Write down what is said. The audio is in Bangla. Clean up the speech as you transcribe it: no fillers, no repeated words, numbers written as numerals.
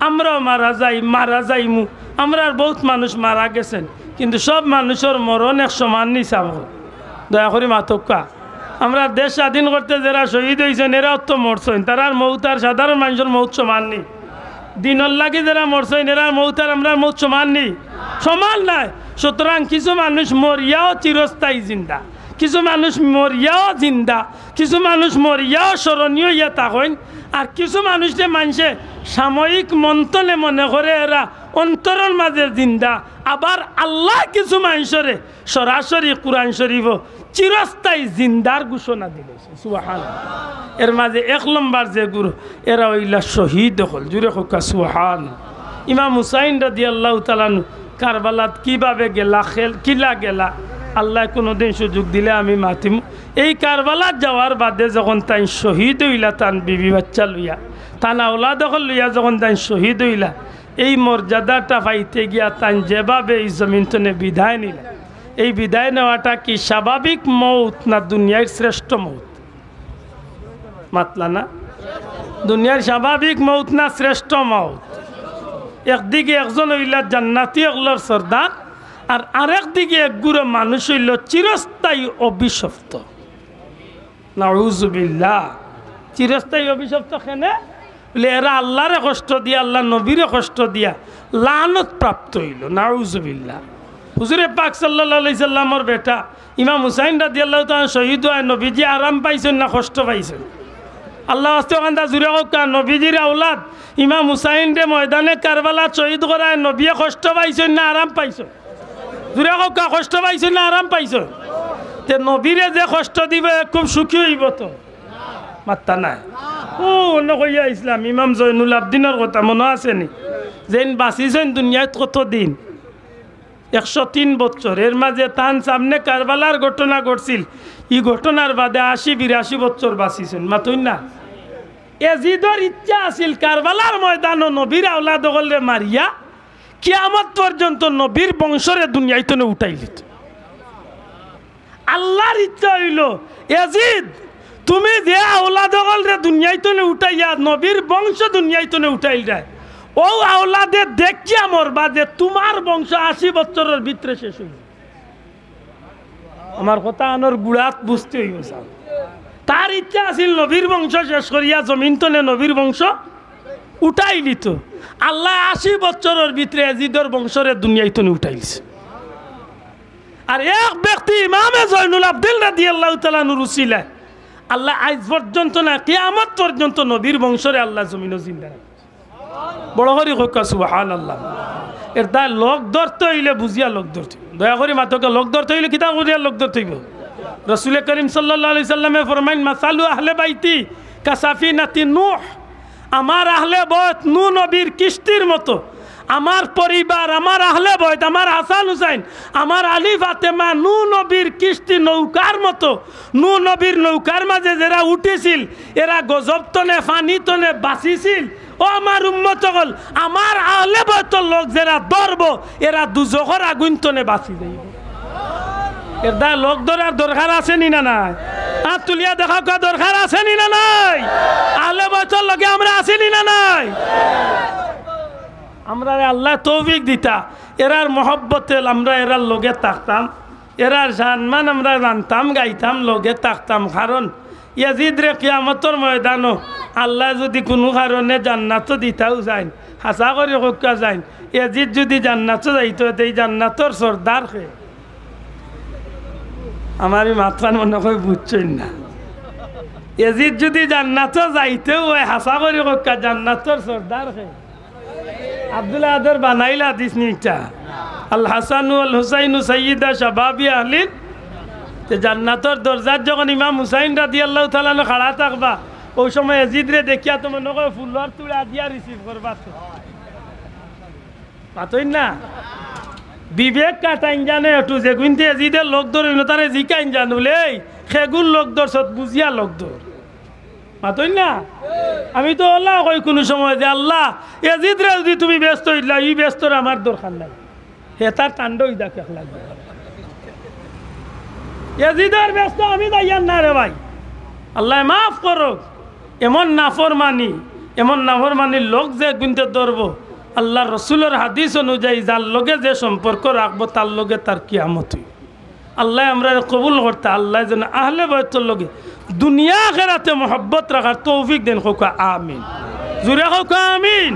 আমরাও মারা যাইমু। আমরা বহুত মানুষ মারা গেছেন, কিন্তু সব মানুষের মরণ এক সমান নি চাব। দয়া করি মাতকা আমরা দেশ স্বাধীন করতে যারা শহীদ হয়েছেন এরাও তো মরছেন, তারার মৌত আর সাধারণ মানুষের মৌত সমান নি। দিনের লাগে যারা মরছেন এরার মৌত আর আমরা মৌত সমান নি, সমান নাই। সুতরাং কিছু মানুষ মরিয়াও চিরস্থায়ী জিন্দা, কিছু মানুষ মরিয়াও জিন্দা, কিছু মানুষ মরিয়াও স্মরণীয় ইয়া থাকেন। আর কিছু মানুষে মানুষে সাময়িক মন্থনে মনে করে এরা অন্তরের মাঝে জিন্দা। আবার আল্লাহ কিছু মানুষরে সরাসরি কুরআন শরীফ চিরস্থায়ী জিন্দার ঘোষণা দিলেছে। সুবহানাল্লাহ। এর মাঝে এক নম্বর যে গুরু এরা হইলা শহীদ হল। জুড়ে হোক সুবহানাল্লাহ। ইমাম হুসাইন রাদিয়াল্লাহু তাআলা কারবালাত কিভাবে গেলা, কিলা গেলা, আল্লাহ কোনোদিন সুযোগ দিলে আমি মাতিম। এই কারবালাত যাওয়ার বাদে যখন তাই শহীদ হইলা, তান বিবি বাচ্চা লইয়া, তান আওলাদ লইয়া যখন তাই শহীদ হইলা, এই মর্যাদাটা পাইতে গিয়া তান যেভাবে এই জমিনতনে বিদায় নিলা, এই বিদায় নেওয়াটা কি স্বাভাবিক মৌত না দুনিয়ার শ্রেষ্ঠ মৌত? মাতলা না? দুনিয়ার স্বাভাবিক মৌত না শ্রেষ্ঠ মৌত? একদিকে একজন হইলা জান্নাতি অগলর সর্দার, আর আরেক দিকে একগুলো মানুষ হইল চিরস্থায়ী অভিশপ্ত। নাউযুবিল্লাহ। চিরস্থায়ী অভিশপ্ত কেনে বলে এরা আল্লাহরে কষ্ট দিয়া, আল্লাহ নবীরে কষ্ট দিয়া লানত প্রাপ্ত হইল। নাউযুবিল্লাহ। হুজুরে পাক সাল্লাল্লাহু আলাইহি সাল্লামর বেটা ইমাম হুসাইন রাদিয়াল্লাহু তাআলা শহীদ হয়, নবীজি আরাম পাইছেন না কষ্ট পাইছেন? আল্লাহ আস্তে ওখানটা জুড়ে হোক। নবীজির আওলাদ ইমাম হুসাইন রে ময়দানে কারবালা শহীদ করায় নবীয়ে কষ্ট পাইছেন না আরাম পাইছেন? জুড়ে হোক। কষ্ট পাইছেন না আরাম পাইছেন? তে নবীরে যে কষ্ট দিবে খুব সুখী হইব তো? মাত্তা নাই। ও অন্য কইয়া ইসলাম ইমাম জয়নুল আবদিনের কথা মনে আছে নি? যেন বাঁচিছেন দুনিয়াত কতদিন? 103 বছর। এর মাঝে তান সামনে কারবালার ঘটনা ঘটছিল, এই ঘটনার বাদে 80-82 বছর বাঁচিছেন। মাতুন না? এজিদর ইচ্ছা আছিল কারবালার ময়দানও নবীর আওলাদ হলে মারিয়া কিয়ামত পর্যন্ত নবীর বংশরে দুনিয়াইতনে উঠাই দিত। আল্লাহর ইচ্ছা হইল এজিদ তুমি যে আওলাদ হলে দুনিয়াইতনে উঠাইয়া নবীর বংশ দুনিয়াইতনে উঠাইল যায়, ও আওলাদে দেখিয়া মরবা যে তোমার বংশ 80 বছরের ভিতরে শেষ হইল। আমার কথা আনোর গুড়াত বুঝতে হইব। তার ইচ্ছা আছিল নবীর বংশ শেষ করিয়া জমিনতনে নবীর বংশ উঠাই দিত। আল্লাহ 80 বছরের ভিতরে এজিদর বংশরে দুনিয়াইতনে উঠাইছে। আর এক ব্যক্তি ইমামে জয়নুল আবদিন রাদিয়াল্লাহু তাআলা নূর উসিলা আল্লাহ আজ পর্যন্ত না কিয়ামত পর্যন্ত নবীর বংশরে আল্লাহ জমিন জিন্দা রাখে। বড় করি কইকা সুবহানাল্লাহ। এর দা লোক ধরতে হইলে বুঝিয়া লোক ধরতে, দয়া করি মাতকে লোক ধরতে হইলে কিতা করিয়া লোক ধরতে হইব? রাসূল করিম সাল্লাল্লাহু আলাইহি সাল্লামে ফরমাইন মাসালু আহলে বাইতি কাসাফিনাতি নূহ, আমার আহলে বয়ত নূহ নবীর কিস্তির মতো। আমার পরিবার, আমার আহলে বয়ত, আমার হাসান হুসাইন, আমার আলী ফাতেমা নূহ নবীর কিস্তি নৌকার মতো। নূহ নবীর নৌকার মাঝে যারা উঠেছিল এরা গজব তনে ফানি তনে বাঁচিছিল। ও আমার উম্মত হল আমার আহলে বয়তর লোক যারা ধরব এরা দুজখর আগুন তনে বাঁচি যাইব। এর দা লোক ধরার দরকার আছে নি না নাই? হাত তুলিয়া দেখা দরকার আছে নি না নাই? আহলে বয়তর লগে আমরা আছি নি না নাই? আমরা আল্লাহ তৌফিক দিতা এরার মহব্বতে আমরা এরার লগে থাকতাম, এরার সম্মান আমরা জানতাম, গাইতাম, লগে থাকতাম। কারণ ইয়াজিদ রে কিয়ামতের ময়দানও আল্লাহ যদি কোনো কারণে জান্নাত দিতাও যায়, হাসা করে কক্কা যায়, ইয়াজিদ যদি জান্নাত যাইতো এই জান্নাতর সর্দার খে আমার মাথার মনে হয় বুঝছেন না। ইয়াজিদ যদি জান্নাত যাইতেও ওই হাসা করে কক্কা জান্নাতর সর্দার খে। আব্দুল্লাহ আদর বানাইলা হাদিস নিটা আল হাসানু আল হুসাইনু সাইয়্যিদা শাবাবি আহলিন। তে জান্নাতর দরজার যখন ইমাম হুসাইন রাদিয়াল্লাহু তাআলা খাড়া থাকবা ওই সময় ইয়াজিদ রে দেখিয়া তো মনে করে ফুলর তুড়া দিয়া রিসিভ করবা। তো পাতই না বিবেক কাটাইন জানে একটু যে গুনতে ইয়াজিদের লোক ধরিল তারে জিকাইন জানুলে সেগুন লোক ধরছত বুঝিয়া লোক ধর। মাতই না? আমি তো আল্লাহ কই কোনো সময় যে আল্লাহ ইয়াজিদ রে যদি তুমি ব্যস্ত হইলা ই ব্যস্ত আমার দরকার নাই, হে তার তাণ্ড হইদা কেক লাগবে। ইয়াজিদের ব্যস্ত আমি দাইয়ান না রে ভাই, আল্লাহ মাফ করো। এমন নাফরমানি এমন নাফরমানির লোক যে গুনতে ধরবো আল্লাহ রসুলের হাদিস অনুযায়ী যার লগে যে সম্পর্ক রাখবো তার লগে তার কিয়ামত হইব। আল্লাহ আমরা কবুল করতে আল্লাহ যেন আহলে বাইতুর লগে দুনিয়া আখিরাতে মোহব্বত রাখার তৌফিক দেন। হোক আমিন, জুড়ে হোক আমিন।